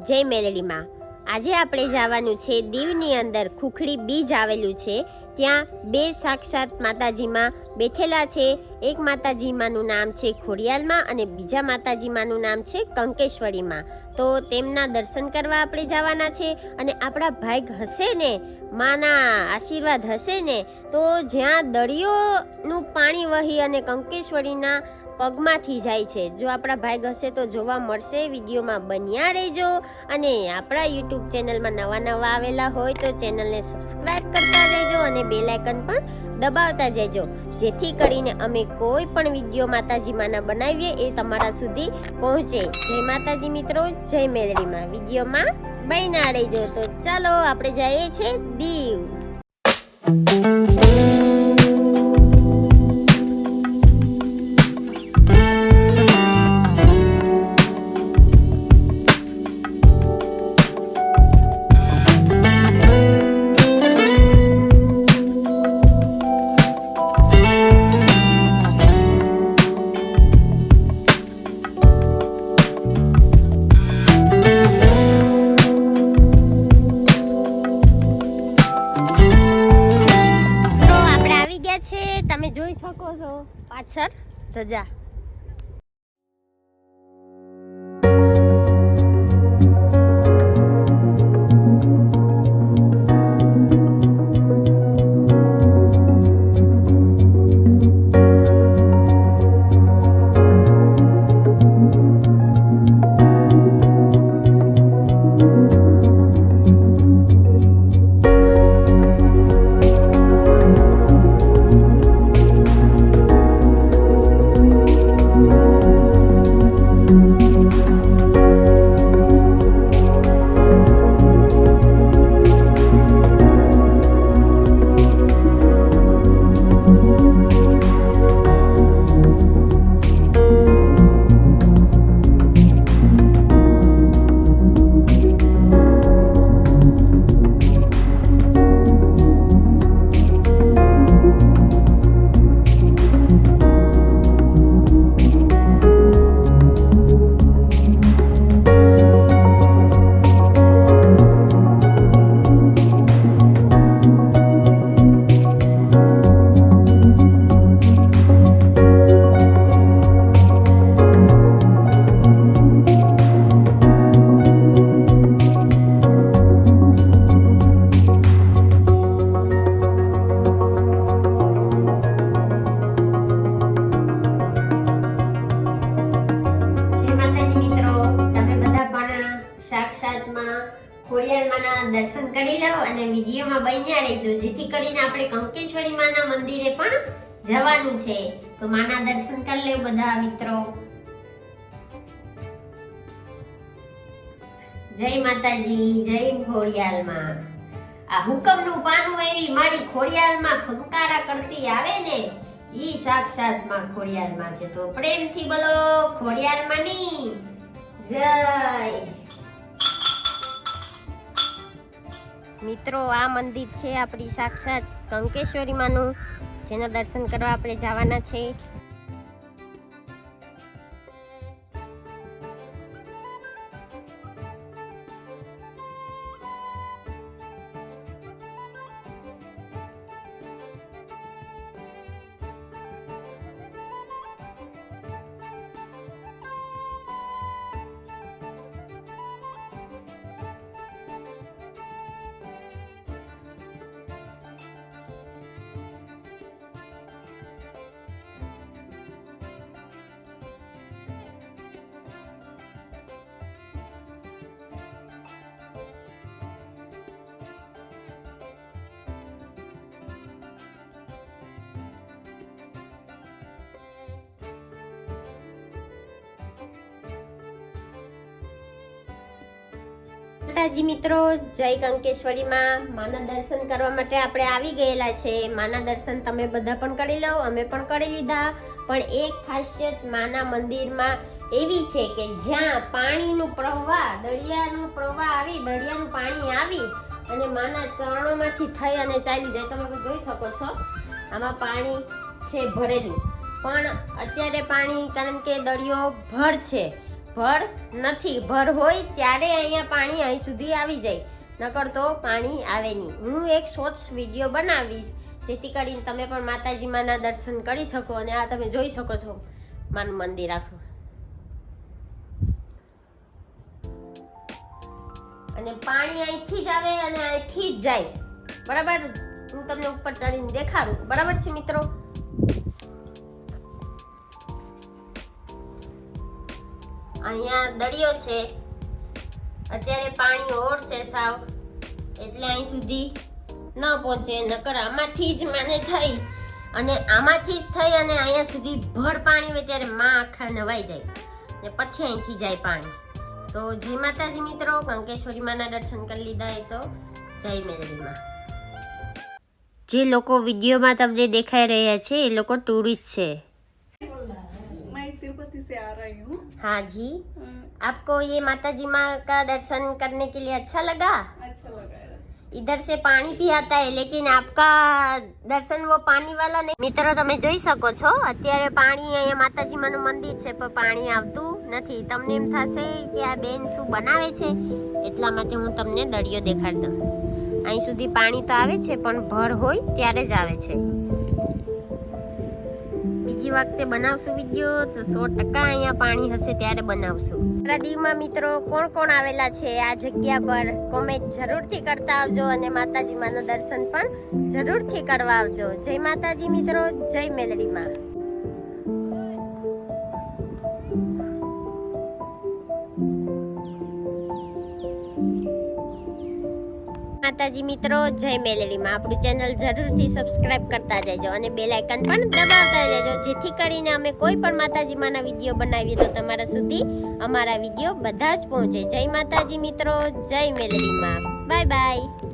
જય મેલડીમાં। આજે આપણે જવાનું છે દીવની અંદર ખુખડી બીજ આવેલું છે, ત્યાં બે સાક્ષાત માતાજીમાં બેઠેલા છે। એક માતાજીમાંનું નામ છે ખોડિયાલમાં અને બીજા માતાજીમાંનું નામ છે કંકેશ્વરીમાં। તો તેમના દર્શન કરવા આપણે જવાના છે અને આપણા ભાગ હશે ને, માના આશીર્વાદ હશે ને, તો જ્યાં દરિયોનું પાણી વહી અને કંકેશ્વરીના પગમાંથી જાય છે, જો આપણા ભાગ હશે તો જોવા મળશે। વિડીયોમાં બન્યા રહેજો અને આપણા યુટ્યુબ ચેનલમાં નવા આવેલા હોય તો ચેનલને સબસ્ક્રાઇબ કરતા રહેજો અને બેલ આઇકન પણ દબાવતા જજો, જેથી કરીને અમે કોઈ પણ વિડીયો માતાજીમાંના બનાવીએ એ તમારા સુધી પહોંચે। જય માતાજી મિત્રો, જય મેલડીમાં। વિડીયોમાં બન્યા રહેજો। તો ચાલો આપણે જઈએ છીએ દીવ। તમે જોઈ શકો છો પાછળ ધજા। ખોડિયાલમાંના દર્શન કરી લો અને વિડીયોમાં બન્યા રહેજો, જેથી કરીને આપણે કંકેશ્વરી માના મંદિરે પણ જવાનું છે। તો માના દર્શન કરી લે બધા મિત્રો। જય માતાજી, જય ખોડિયાલમાં। આ હુકમનું પાનું એવી મારી ખોડિયાલમાં ખંકારા કરતી આવે ને, ઈ સાક્ષાત માં ખોડિયાલમાં છે। તો પ્રેમથી બોલો ખોડિયાલમાંની જય। મિત્રો આ મંદિર છે આપણી સાક્ષાત કંકેશ્વરી માનું, જેના દર્શન કરવા આપણે જવાના છે। માતાજી મિત્રો, જય કંકેશ્વરીમાં। માના દર્શન કરવા માટે આપણે આવી ગયેલા છે। માના દર્શન તમે બધા પણ કરી લો, અમે પણ કરી લીધા। પણ એક ખાસિયત માના મંદિરમાં એવી છે કે જ્યાં પાણીનું પ્રવાહ, દરિયાનું પ્રવાહ આવી, દરિયાનું પાણી આવી અને માના ચરણોમાંથી થઈ અને ચાલી જાય। તમે જોઈ શકો છો આમાં પાણી છે ભરેલું, પણ અત્યારે પાણી કારણ કે દરિયો ભર છે, ભર નથી. ભર હોય ત્યારે અહીંયા પાણી અહીં સુધી આવી જાય, નકર તો પાણી આવે નહીં. હું એક શોર્ટ્સ વિડીયો બનાવીશ જેથી કરીને તમે પણ માતાજી માના દર્શન કરી શકો. અને આ તમે જોઈ શકો છો માનું મંદિર આખું. અને પાણી અહીંથી જ આવે અને અહીંથી જ જાય. બરાબર, હું તમને ઉપર ચડીને દેખાડું. બરાબર છે મિત્રો? અહીંયા દરિયો છે, અત્યારે પાણી ઓરશે સાવ, એટલે અહીં સુધી ન પહોંચે. નકર આમાંથી જ મને થઈ અને આમાંથી જ થઈ અને અહીંયા સુધી ભર પાણી હોય ત્યારે માં આખા નવાઈ જાય ને પછી અહીંથી જાય પાણી. તો જય માતાજી મિત્રો, કંકેશ્વરી માના દર્શન કરી લીધા એ તો જય મેલડીમાં. જે લોકો વિડીયોમાં તમને દેખાઈ રહ્યા છે એ લોકો ટુરિસ્ટ છે. मैं तिरुपति से आ रही हूँ। हाँ जी, आपको ये माताजी माँ का दर्शन करने के लिए अच्छा लगा? अच्छा लगा है। इधर से पानी भी आता है लेकिन आपका दर्शन वो पानी वाला नहीं. મિત્રો તમે જોઈ શકો છો અત્યારે પાણી, અહીંયા માતાજી માનું મંદિર છે પણ પાણી આવતું નથી. તમને એમ થશે કે આ બેન શું બનાવે છે, એટલા માટે હું તમને દરિયો દેખાડ દઉં. અહીં સુધી પાણી તો આવે છે પણ ભર હોય ત્યારે જ આવે છે. બીજી વખતે બનાવશું વિડીયો તો 100% અહીંયા પાણી હશે ત્યારે બનાવશું. આપણા દીવમાં મિત્રો કોણ કોણ આવેલા છે આ જગ્યા પર કોમેન્ટ જરૂરથી કરતા આવજો અને માતાજી માના દર્શન પણ જરૂરથી કરવા આવજો. જય માતાજી મિત્રો, જય મેલડીમાં. માતાજી મિત્રો, જય મેલડીમાં. આપણું ચેનલ જરૂરથી સબસ્ક્રાઇબ કરતા જજો અને બેલ આઇકન પણ દબાવતા જજો જેથી કરીને અમે કોઈ પણ માતાજી માના વિડીયો બનાવીએ તો તમારા સુધી અમારા વિડીયો બધા જ પહોંચે. જય માતાજી મિત્રો, જય મેલડીમાં. Bye bye.